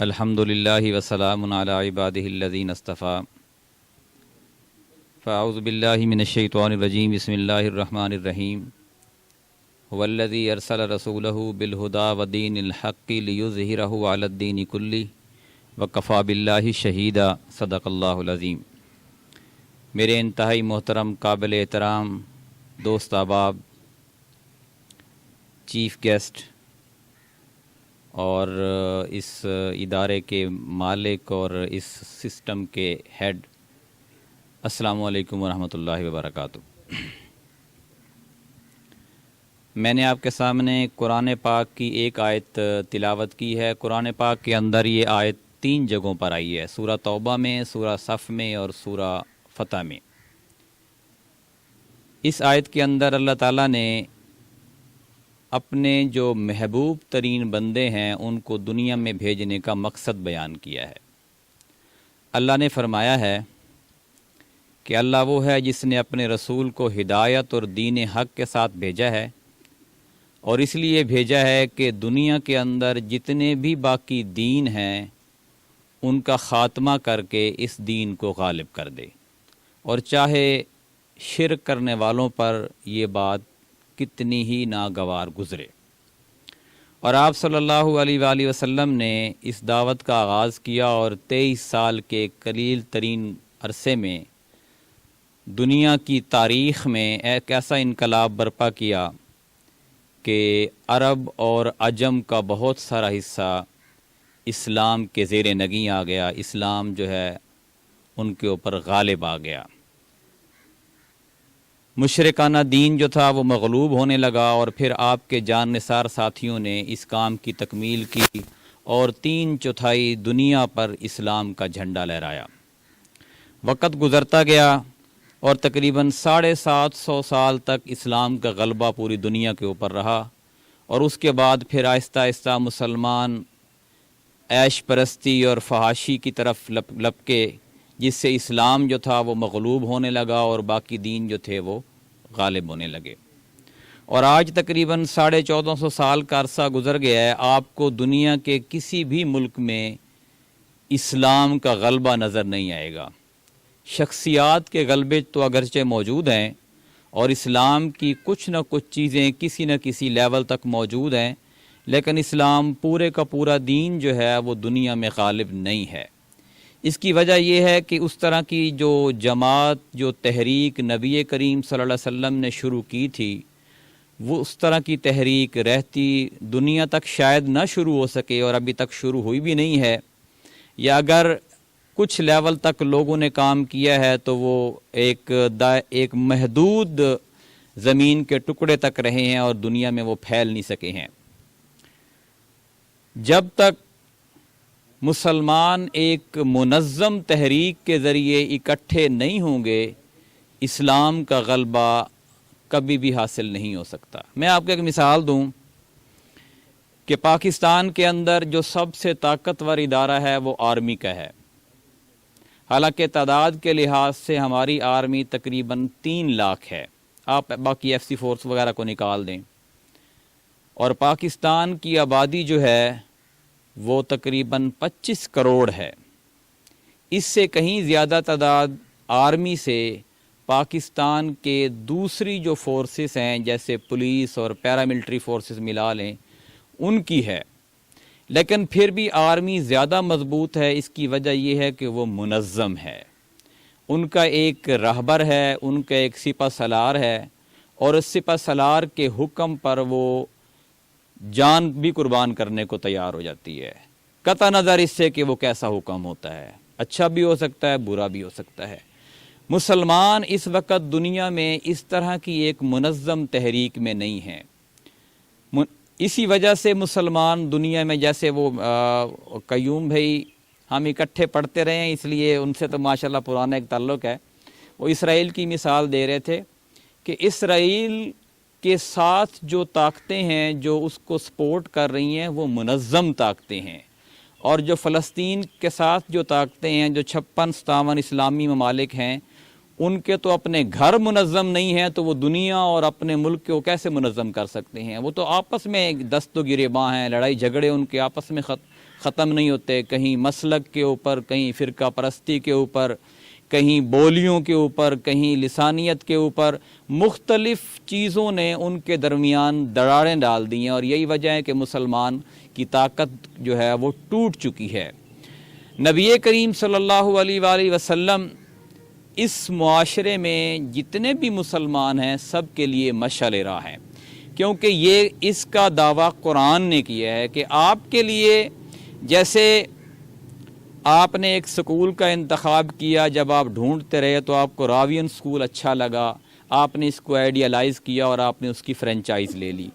الحمدللہ وسلام علی عبادہ الذین اصطفیٰ فاعوذ باللہ من الشیطان الرجیم بسم اللہ الرحمن الرحیم هو الذی ارسل رسولہ بالہدی ودین الحق لیظہرہ علی الدین کلہ وکفی باللہ شہیدا صدق اللہ العظیم۔ میرے انتہائی محترم قابل احترام دوست احباب، چیف گیسٹ اور اس ادارے کے مالک اور اس سسٹم کے ہیڈ، السلام علیکم ورحمۃ اللہ وبرکاتہ۔ میں نے آپ کے سامنے قرآن پاک کی ایک آیت تلاوت کی ہے۔ قرآن پاک کے اندر یہ آیت 3 جگہوں پر آئی ہے، سورہ توبہ میں، سورہ صف میں اور سورہ فتح میں۔ اس آیت کے اندر اللہ تعالیٰ نے اپنے جو محبوب ترین بندے ہیں ان کو دنیا میں بھیجنے کا مقصد بیان کیا ہے۔ اللہ نے فرمایا ہے کہ اللہ وہ ہے جس نے اپنے رسول کو ہدایت اور دین حق کے ساتھ بھیجا ہے، اور اس لیے بھیجا ہے کہ دنیا کے اندر جتنے بھی باقی دین ہیں ان کا خاتمہ کر کے اس دین کو غالب کر دے، اور چاہے شرک کرنے والوں پر یہ بات کتنی ہی ناگوار گزرے۔ اور آپ صلی اللہ علیہ وآلہ وسلم نے اس دعوت کا آغاز کیا، اور 23 سال کے قلیل ترین عرصے میں دنیا کی تاریخ میں ایک ایسا انقلاب برپا کیا کہ عرب اور عجم کا بہت سارا حصہ اسلام کے زیر نگیں آ گیا، اسلام جو ہے ان کے اوپر غالب آ گیا۔ مشرکانہ دین جو تھا وہ مغلوب ہونے لگا، اور پھر آپ کے جان نثار ساتھیوں نے اس کام کی تکمیل کی اور 3/4 دنیا پر اسلام کا جھنڈا لہرایا۔ وقت گزرتا گیا اور تقریباً 750 سال تک اسلام کا غلبہ پوری دنیا کے اوپر رہا، اور اس کے بعد پھر آہستہ آہستہ مسلمان عیش پرستی اور فحاشی کی طرف لپکے، جس سے اسلام جو تھا وہ مغلوب ہونے لگا اور باقی دین جو تھے وہ غالب ہونے لگے۔ اور آج تقریباً 1450 سال کا عرصہ گزر گیا ہے، آپ کو دنیا کے کسی بھی ملک میں اسلام کا غلبہ نظر نہیں آئے گا۔ شخصیات کے غلبے تو اگرچہ موجود ہیں، اور اسلام کی کچھ نہ کچھ چیزیں کسی نہ کسی لیول تک موجود ہیں، لیکن اسلام پورے کا پورا دین جو ہے وہ دنیا میں غالب نہیں ہے۔ اس کی وجہ یہ ہے کہ اس طرح کی جو جماعت، جو تحریک نبی کریم صلی اللہ علیہ وسلم نے شروع کی تھی، وہ اس طرح کی تحریک رہتی دنیا تک شاید نہ شروع ہو سکے، اور ابھی تک شروع ہوئی بھی نہیں ہے، یا اگر کچھ لیول تک لوگوں نے کام کیا ہے تو وہ ایک محدود زمین کے ٹکڑے تک رہے ہیں اور دنیا میں وہ پھیل نہیں سکے ہیں۔ جب تک مسلمان ایک منظم تحریک کے ذریعے اکٹھے نہیں ہوں گے، اسلام کا غلبہ کبھی بھی حاصل نہیں ہو سکتا۔ میں آپ کو ایک مثال دوں کہ پاکستان کے اندر جو سب سے طاقتور ادارہ ہے وہ آرمی کا ہے۔ حالانکہ تعداد کے لحاظ سے ہماری آرمی تقریباً 3 لاکھ ہے، آپ باقی ایف سی فورس وغیرہ کو نکال دیں، اور پاکستان کی آبادی جو ہے وہ تقریباً 25 کروڑ ہے۔ اس سے کہیں زیادہ تعداد آرمی سے پاکستان کے دوسری جو فورسز ہیں جیسے پولیس اور پیراملٹری فورسز ملا لیں ان کی ہے، لیکن پھر بھی آرمی زیادہ مضبوط ہے۔ اس کی وجہ یہ ہے کہ وہ منظم ہے، ان کا ایک رہبر ہے، ان کا ایک سپہ سالار ہے، اور اس سپہ سالار کے حکم پر وہ جان بھی قربان کرنے کو تیار ہو جاتی ہے، قطع نظر اس سے کہ وہ کیسا حکم ہوتا ہے، اچھا بھی ہو سکتا ہے، برا بھی ہو سکتا ہے۔ مسلمان اس وقت دنیا میں اس طرح کی ایک منظم تحریک میں نہیں ہیں۔ اسی وجہ سے مسلمان دنیا میں، جیسے وہ قیوم بھائی ہم اکٹھے پڑھتے رہے ہیں، اس لیے ان سے تو ماشاءاللہ پرانا ایک تعلق ہے، وہ اسرائیل کی مثال دے رہے تھے کہ اسرائیل کے ساتھ جو طاقتیں ہیں جو اس کو سپورٹ کر رہی ہیں وہ منظم طاقتیں ہیں، اور جو فلسطین کے ساتھ جو طاقتیں ہیں، جو 56-57 اسلامی ممالک ہیں، ان کے تو اپنے گھر منظم نہیں ہیں، تو وہ دنیا اور اپنے ملک کو کیسے منظم کر سکتے ہیں؟ وہ تو آپس میں دست و گریباں ہیں، لڑائی جھگڑے ان کے آپس میں ختم نہیں ہوتے، کہیں مسلک کے اوپر، کہیں فرقہ پرستی کے اوپر، کہیں بولیوں کے اوپر، کہیں لسانیت کے اوپر، مختلف چیزوں نے ان کے درمیان دراڑیں ڈال دی ہیں، اور یہی وجہ ہے کہ مسلمان کی طاقت جو ہے وہ ٹوٹ چکی ہے۔ نبی کریم صلی اللہ علیہ وآلہ وسلم اس معاشرے میں جتنے بھی مسلمان ہیں سب کے لیے مشعل راہ ہیں، کیونکہ یہ اس کا دعویٰ قرآن نے کیا ہے کہ آپ کے لیے جیسے آپ نے ایک سکول کا انتخاب کیا، جب آپ ڈھونڈتے رہے تو آپ کو راوین سکول اچھا لگا، آپ نے اس کو آئیڈیالائز کیا اور آپ نے اس کی فرنچائز لے لی۔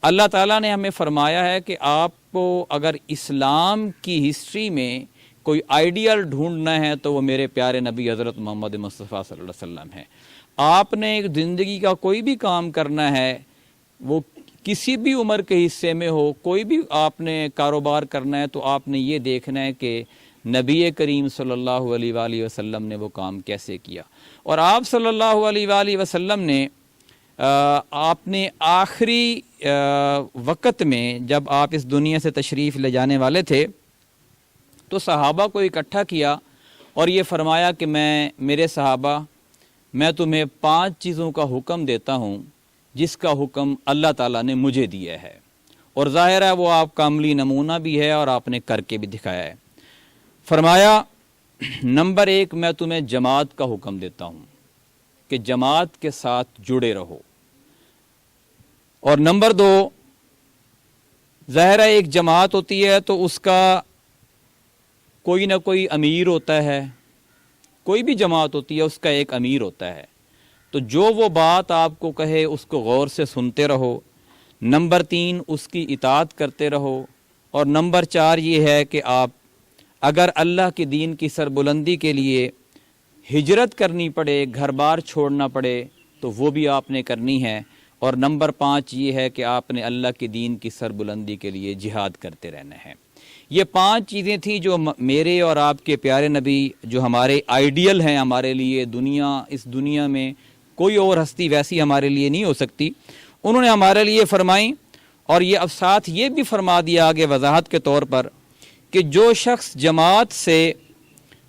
اللہ تعالیٰ نے ہمیں فرمایا ہے کہ آپ کو اگر اسلام کی ہسٹری میں کوئی آئیڈیل ڈھونڈنا ہے تو وہ میرے پیارے نبی حضرت محمد مصطفیٰ صلی اللہ علیہ وسلم ہے۔ آپ نے ایک زندگی کا کوئی بھی کام کرنا ہے، وہ کسی بھی عمر کے حصے میں ہو، کوئی بھی آپ نے کاروبار کرنا ہے، تو آپ نے یہ دیکھنا ہے کہ نبی کریم صلی اللہ علیہ وآلہ وسلم نے وہ کام کیسے کیا۔ اور آپ صلی اللہ علیہ وآلہ وسلم نے آپ نے آخری وقت میں جب آپ اس دنیا سے تشریف لے جانے والے تھے تو صحابہ کو اکٹھا کیا اور یہ فرمایا کہ میرے صحابہ، میں تمہیں 5 چیزوں کا حکم دیتا ہوں جس کا حکم اللہ تعالیٰ نے مجھے دیا ہے، اور ظاہر ہے وہ آپ کا عملی نمونہ بھی ہے اور آپ نے کر کے بھی دکھایا ہے۔ فرمایا نمبر 1 میں تمہیں جماعت کا حکم دیتا ہوں کہ جماعت کے ساتھ جڑے رہو، اور نمبر 2 ظاہر ہے ایک جماعت ہوتی ہے تو اس کا کوئی نہ کوئی امیر ہوتا ہے، کوئی بھی جماعت ہوتی ہے اس کا ایک امیر ہوتا ہے، تو جو وہ بات آپ کو کہے اس کو غور سے سنتے رہو۔ نمبر 3 اس کی اطاعت کرتے رہو، اور نمبر 4 یہ ہے کہ آپ اگر اللہ کے دین کی سربلندی کے لیے ہجرت کرنی پڑے، گھر بار چھوڑنا پڑے تو وہ بھی آپ نے کرنی ہے، اور نمبر 5 یہ ہے کہ آپ نے اللہ کے دین کی سربلندی کے لیے جہاد کرتے رہنا ہے۔ یہ 5 چیزیں تھیں جو میرے اور آپ کے پیارے نبی جو ہمارے آئیڈیل ہیں ہمارے لیے، اس دنیا میں کوئی اور ہستی ویسی ہمارے لیے نہیں ہو سکتی، انہوں نے ہمارے لیے فرمائیں، اور یہ اب ساتھ یہ بھی فرما دیا آگے وضاحت کے طور پر کہ جو شخص جماعت سے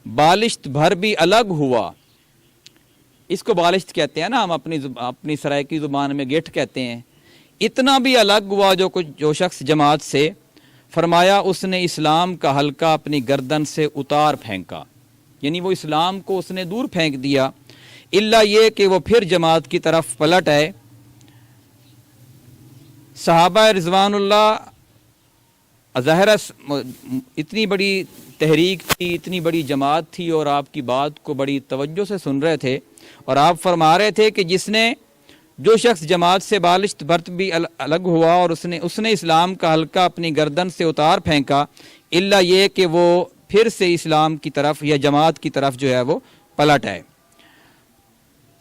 بالشت بھر بھی الگ ہوا، اس کو بالشت کہتے ہیں نا، ہم اپنی سرائیکی زبان میں گٹھ کہتے ہیں، اتنا بھی الگ ہوا جو شخص جماعت سے، فرمایا اس نے اسلام کا حلقہ اپنی گردن سے اتار پھینکا، یعنی وہ اسلام کو اس نے دور پھینک دیا، الا یہ کہ وہ پھر جماعت کی طرف پلٹ آئے۔ صحابہ رضوان اللہ ظاہر اتنی بڑی تحریک تھی، اتنی بڑی جماعت تھی، اور آپ کی بات کو بڑی توجہ سے سن رہے تھے، اور آپ فرما رہے تھے کہ جو شخص جماعت سے بالشت برت بھی الگ ہوا اور اس نے اسلام کا حلقہ اپنی گردن سے اتار پھینکا، الا یہ کہ وہ پھر سے اسلام کی طرف یا جماعت کی طرف جو ہے وہ پلٹ آئے۔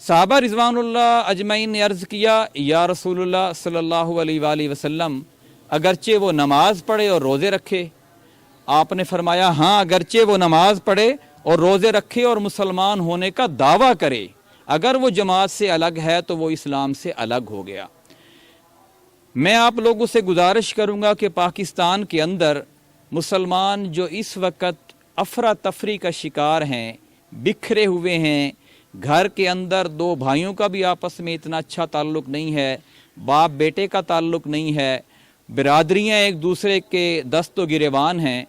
صحابہ رضوان اللہ اجمعین نے عرض کیا، یا رسول اللہ صلی اللہ علیہ وآلہ وسلم، اگرچہ وہ نماز پڑھے اور روزے رکھے؟ آپ نے فرمایا ہاں، اگرچہ وہ نماز پڑھے اور روزے رکھے اور مسلمان ہونے کا دعویٰ کرے، اگر وہ جماعت سے الگ ہے تو وہ اسلام سے الگ ہو گیا۔ میں آپ لوگوں سے گزارش کروں گا کہ پاکستان کے اندر مسلمان جو اس وقت افراتفری کا شکار ہیں، بکھرے ہوئے ہیں، گھر کے اندر 2 بھائیوں کا بھی آپس میں اتنا اچھا تعلق نہیں ہے، باپ بیٹے کا تعلق نہیں ہے، برادریاں ایک دوسرے کے دست و گریبان ہیں،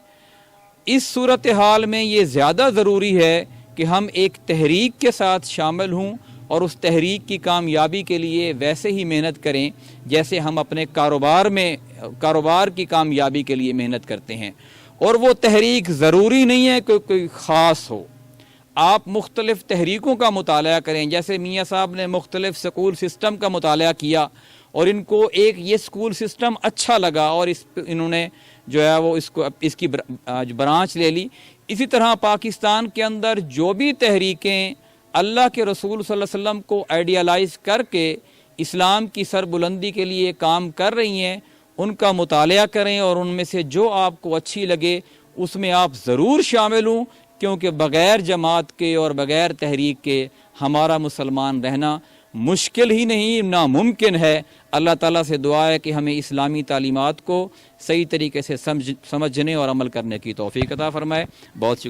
اس صورتحال میں یہ زیادہ ضروری ہے کہ ہم ایک تحریک کے ساتھ شامل ہوں اور اس تحریک کی کامیابی کے لیے ویسے ہی محنت کریں جیسے ہم اپنے کاروبار کی کامیابی کے لیے محنت کرتے ہیں۔ اور وہ تحریک ضروری نہیں ہے کہ کوئی خاص ہو، آپ مختلف تحریکوں کا مطالعہ کریں، جیسے میاں صاحب نے مختلف سکول سسٹم کا مطالعہ کیا اور ان کو یہ سکول سسٹم اچھا لگا اور انہوں نے جو ہے وہ اس کی برانچ لے لی۔ اسی طرح پاکستان کے اندر جو بھی تحریکیں اللہ کے رسول صلی اللہ علیہ وسلم کو آئیڈیالائز کر کے اسلام کی سربلندی کے لیے کام کر رہی ہیں، ان کا مطالعہ کریں اور ان میں سے جو آپ کو اچھی لگے اس میں آپ ضرور شامل ہوں، کیونکہ بغیر جماعت کے اور بغیر تحریک کے ہمارا مسلمان رہنا مشکل ہی نہیں ناممکن ہے۔ اللہ تعالیٰ سے دعا ہے کہ ہمیں اسلامی تعلیمات کو صحیح طریقے سے سمجھنے اور عمل کرنے کی توفیق عطا فرمائے. بہت شکریہ.